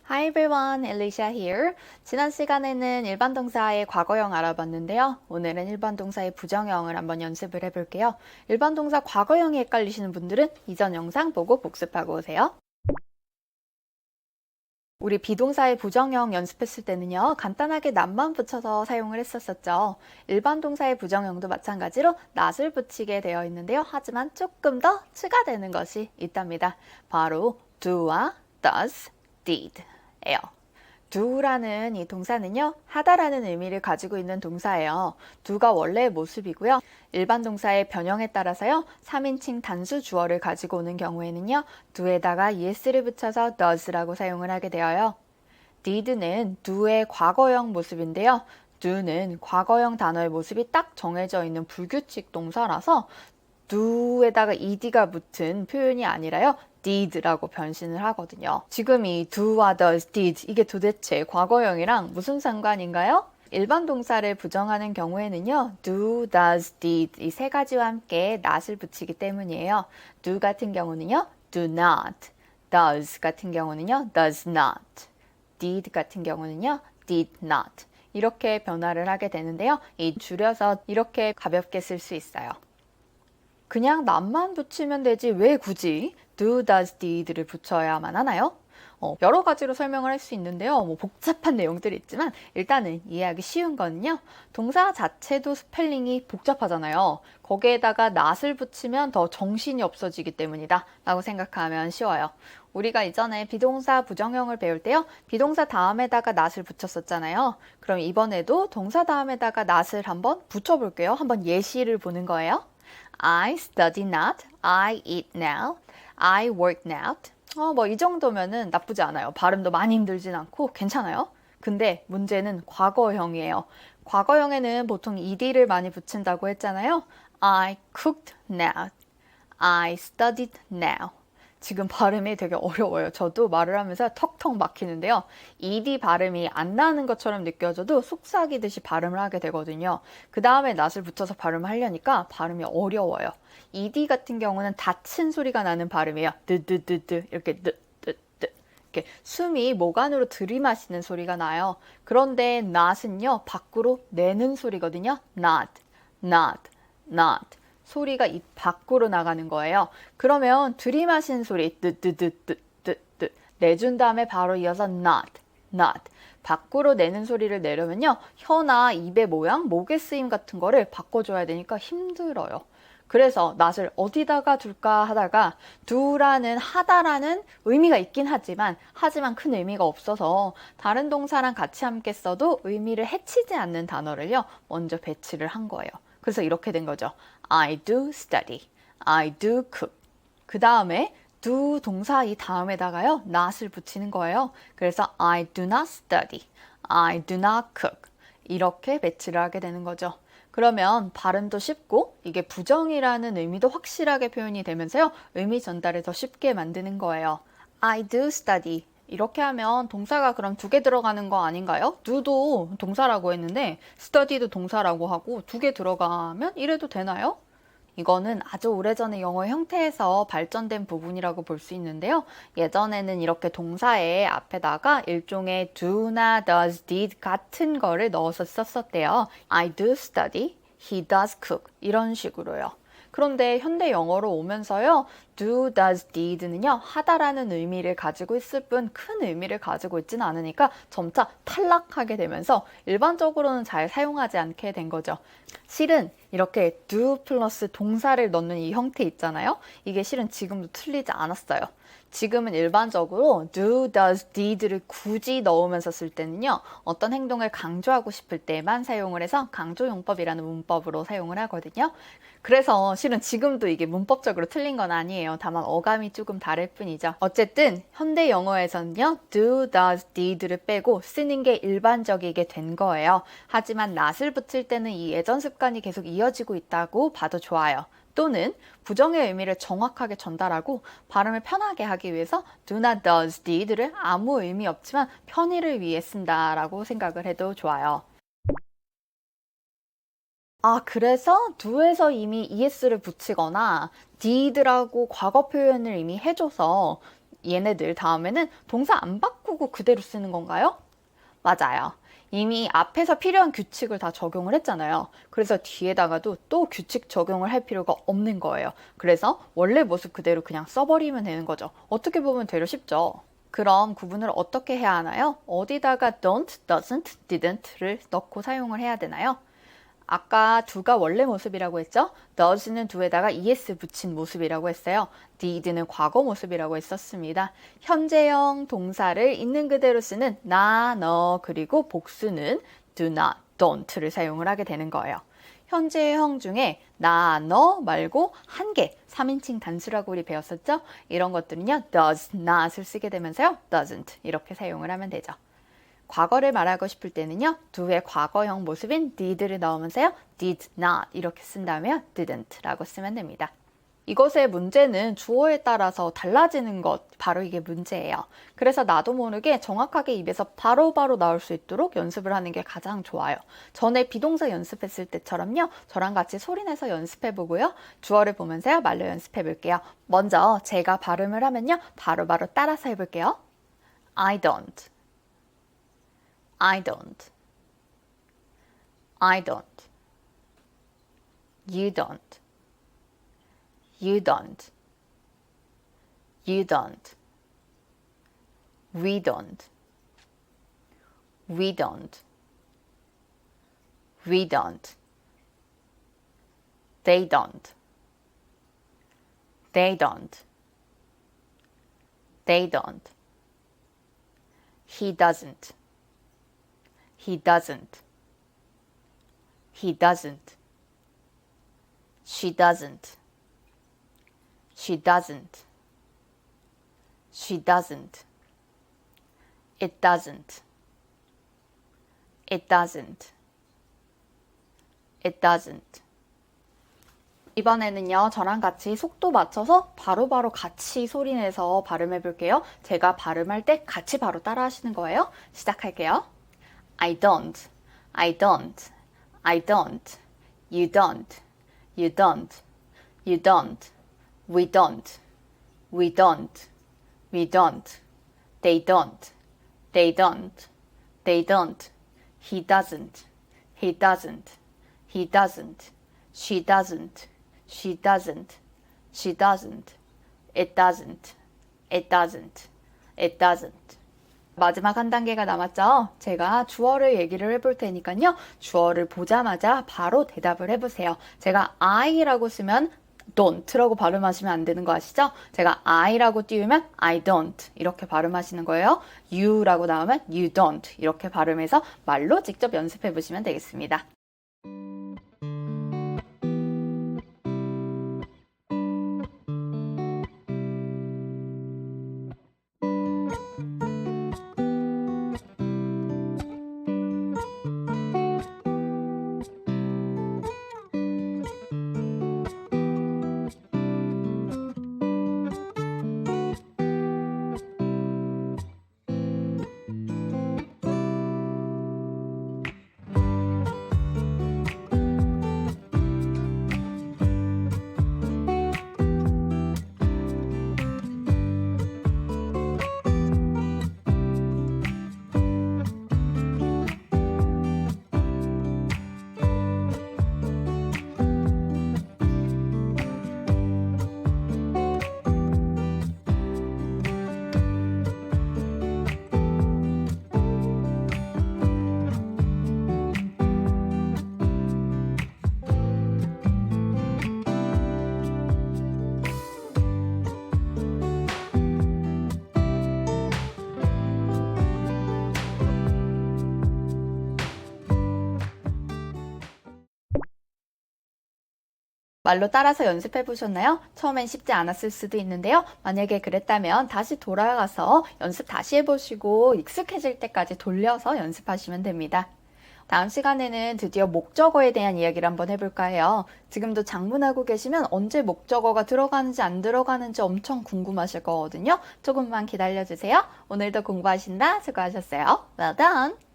Hi everyone, Alicia here. 지난 시간에는 일반 동사의 과거형 알아봤는데요. 오늘은 일반 동사의 부정형을 한번 연습을 해볼게요. 일반 동사 과거형이 헷갈리시는 분들은 이전 영상 보고 복습하고 오세요. 우리 비동사의 부정형 연습했을 때는요, 간단하게 not만 붙여서 사용을 했었죠. 일반 동사의 부정형도 마찬가지로 not을 붙이게 되어 있는데요. 하지만 조금 더 추가되는 것이 있답니다. 바로 do와 does, did 예요. do라는 이 동사는요, 하다라는 의미를 가지고 있는 동사예요. do가 원래의 모습이고요. 일반 동사의 변형에 따라서요, 3인칭 단수 주어를 가지고 오는 경우에는요, do에다가 es를 붙여서 does라고 사용을 하게 되어요. did는 do의 과거형 모습인데요. do는 과거형 단어의 모습이 딱 정해져 있는 불규칙 동사라서 do에다가 ed가 붙은 표현이 아니라요, did라고 변신을 하거든요. 지금 이 do와 does, did 이게 도대체 과거형이랑 무슨 상관인가요? 일반 동사를 부정하는 경우에는요, do, does, did 이 세 가지와 함께 not을 붙이기 때문이에요. do 같은 경우는요, do not, does 같은 경우는요, does not, did 같은 경우는요, did not 이렇게 변화를 하게 되는데요. 이 줄여서 이렇게 가볍게 쓸 수 있어요. 그냥 not만 붙이면 되지 왜 굳이 do, does, did를 붙여야만 하나요? 여러 가지로 설명을 할 수 있는데요. 복잡한 내용들이 있지만 일단은 이해하기 쉬운 거는요. 동사 자체도 스펠링이 복잡하잖아요. 거기에다가 not을 붙이면 더 정신이 없어지기 때문이다 라고 생각하면 쉬워요. 우리가 이전에 비동사 부정형을 배울 때요. 비동사 다음에다가 not을 붙였었잖아요. 그럼 이번에도 동사 다음에다가 not을 한번 붙여볼게요. 한번 예시를 보는 거예요. I study not, I eat now, I work not. 이 정도면은 나쁘지 않아요. 발음도 많이 힘들진 않고 괜찮아요. 근데 문제는 과거형이에요. 과거형에는 보통 ed를 많이 붙인다고 했잖아요. I cooked now, I studied now. 지금 발음이 되게 어려워요. 저도 말을 하면서 턱턱 막히는데요. ed 발음이 안 나는 것처럼 느껴져도 속삭이듯이 발음을 하게 되거든요. 그 다음에 not을 붙여서 발음을 하려니까 발음이 어려워요. ed 같은 경우는 닫힌 소리가 나는 발음이에요. 드드드드 이렇게 이렇게 숨이 목 안으로 들이마시는 소리가 나요. 그런데 not은요, 밖으로 내는 소리거든요. not, not, not. 소리가 입 밖으로 나가는 거예요. 그러면 들이마신 소리 뜨뜨뜨뜨뜨뜨 내준 다음에 바로 이어서 not, not 밖으로 내는 소리를 내려면요, 혀나 입의 모양, 목의 쓰임 같은 거를 바꿔줘야 되니까 힘들어요. 그래서 not을 어디다가 둘까 하다가 do라는 하다라는 의미가 있긴 하지만 큰 의미가 없어서 다른 동사랑 같이 함께 써도 의미를 해치지 않는 단어를요, 먼저 배치를 한 거예요. 그래서 이렇게 된 거죠. I do study, I do cook. 그 다음에 do 동사 이 다음에다가요, not을 붙이는 거예요. 그래서 I do not study, I do not cook. 이렇게 배치를 하게 되는 거죠. 그러면 발음도 쉽고 이게 부정이라는 의미도 확실하게 표현이 되면서요, 의미 전달을 더 쉽게 만드는 거예요. I do study. 이렇게 하면 동사가 그럼 두 개 들어가는 거 아닌가요? do도 동사라고 했는데 study도 동사라고 하고 두 개 들어가면 이래도 되나요? 이거는 아주 오래전에 영어 형태에서 발전된 부분이라고 볼 수 있는데요. 예전에는 이렇게 동사의 앞에다가 일종의 do나 does, did 같은 거를 넣어서 썼었대요. I do study, he does cook 이런 식으로요. 그런데 현대 영어로 오면서요, do, does, did는요, 하다라는 의미를 가지고 있을 뿐 큰 의미를 가지고 있지는 않으니까 점차 탈락하게 되면서 일반적으로는 잘 사용하지 않게 된 거죠. 실은 이렇게 do 플러스 동사를 넣는 이 형태 있잖아요. 이게 실은 지금도 틀리지 않았어요. 지금은 일반적으로 do, does, did를 굳이 넣으면서 쓸 때는요, 어떤 행동을 강조하고 싶을 때만 사용을 해서 강조용법이라는 문법으로 사용을 하거든요. 그래서 실은 지금도 이게 문법적으로 틀린 건 아니에요. 다만 어감이 조금 다를 뿐이죠. 어쨌든 현대 영어에서는요, do, does, did를 빼고 쓰는 게 일반적이게 된 거예요. 하지만 not을 붙일 때는 이 예전 습관이 계속 이어지고 있다고 봐도 좋아요. 또는 부정의 의미를 정확하게 전달하고 발음을 편하게 하기 위해서 do not, does, did를 아무 의미 없지만 편의를 위해 쓴다라고 생각을 해도 좋아요. 그래서 do에서 이미 es를 붙이거나 did라고 과거 표현을 이미 해줘서 얘네들 다음에는 동사 안 바꾸고 그대로 쓰는 건가요? 맞아요. 이미 앞에서 필요한 규칙을 다 적용을 했잖아요. 그래서 뒤에다가도 또 규칙 적용을 할 필요가 없는 거예요. 그래서 원래 모습 그대로 그냥 써버리면 되는 거죠. 어떻게 보면 되려 쉽죠. 그럼 구분을 어떻게 해야 하나요? 어디다가 don't, doesn't, didn't를 넣고 사용을 해야 되나요? 아까 do가 원래 모습이라고 했죠? does는 do에다가 es 붙인 모습이라고 했어요. did는 과거 모습이라고 했었습니다. 현재형 동사를 있는 그대로 쓰는 나, 너, 그리고 복수는 do not, don't를 사용을 하게 되는 거예요. 현재형 중에 나, 너 말고 한 개, 3인칭 단수라고 우리 배웠었죠? 이런 것들은요, does not을 쓰게 되면서요, doesn't 이렇게 사용을 하면 되죠. 과거를 말하고 싶을 때는요, do의 과거형 모습인 did를 넣으면서요, did not 이렇게 쓴 다음에요, didn't 라고 쓰면 됩니다. 이것의 문제는 주어에 따라서 달라지는 것, 바로 이게 문제예요. 그래서 나도 모르게 정확하게 입에서 바로바로 나올 수 있도록 연습을 하는 게 가장 좋아요. 전에 비동사 연습했을 때처럼요, 저랑 같이 소리내서 연습해보고요, 주어를 보면서요, 말로 연습해볼게요. 먼저 제가 발음을 하면요, 바로바로 따라서 해볼게요. I don't. I don't. I don't. You don't. You don't. You don't. We don't. We don't. We don't. They don't. They don't. They don't. He doesn't. He doesn't. He doesn't. She doesn't. She doesn't. She doesn't. It doesn't. It doesn't. It doesn't. 이번에는요, 저랑 같이 속도 맞춰서 바로바로 같이 소리내서 발음해 볼게요. 제가 발음할 때 같이 바로 따라 하시는 거예요. 시작할게요. I don't. I don't. I don't. You don't. You don't. You don't. We don't. We don't. We don't. They don't. They don't. They don't. He doesn't. He doesn't. He doesn't. She doesn't. She doesn't. She doesn't. It doesn't. It doesn't. It doesn't. 마지막 한 단계가 남았죠? 제가 주어를 얘기를 해볼 테니까요. 주어를 보자마자 바로 대답을 해보세요. 제가 I라고 쓰면 don't라고 발음하시면 안 되는 거 아시죠? 제가 I라고 띄우면 I don't 이렇게 발음하시는 거예요. You라고 나오면 you don't 이렇게 발음해서 말로 직접 연습해 보시면 되겠습니다. 말로 따라서 연습해 보셨나요? 처음엔 쉽지 않았을 수도 있는데요. 만약에 그랬다면 다시 돌아가서 연습 다시 해보시고 익숙해질 때까지 돌려서 연습하시면 됩니다. 다음 시간에는 드디어 목적어에 대한 이야기를 한번 해볼까 해요. 지금도 작문하고 계시면 언제 목적어가 들어가는지 안 들어가는지 엄청 궁금하실 거거든요. 조금만 기다려주세요. 오늘도 공부하신다. 수고하셨어요. Well done!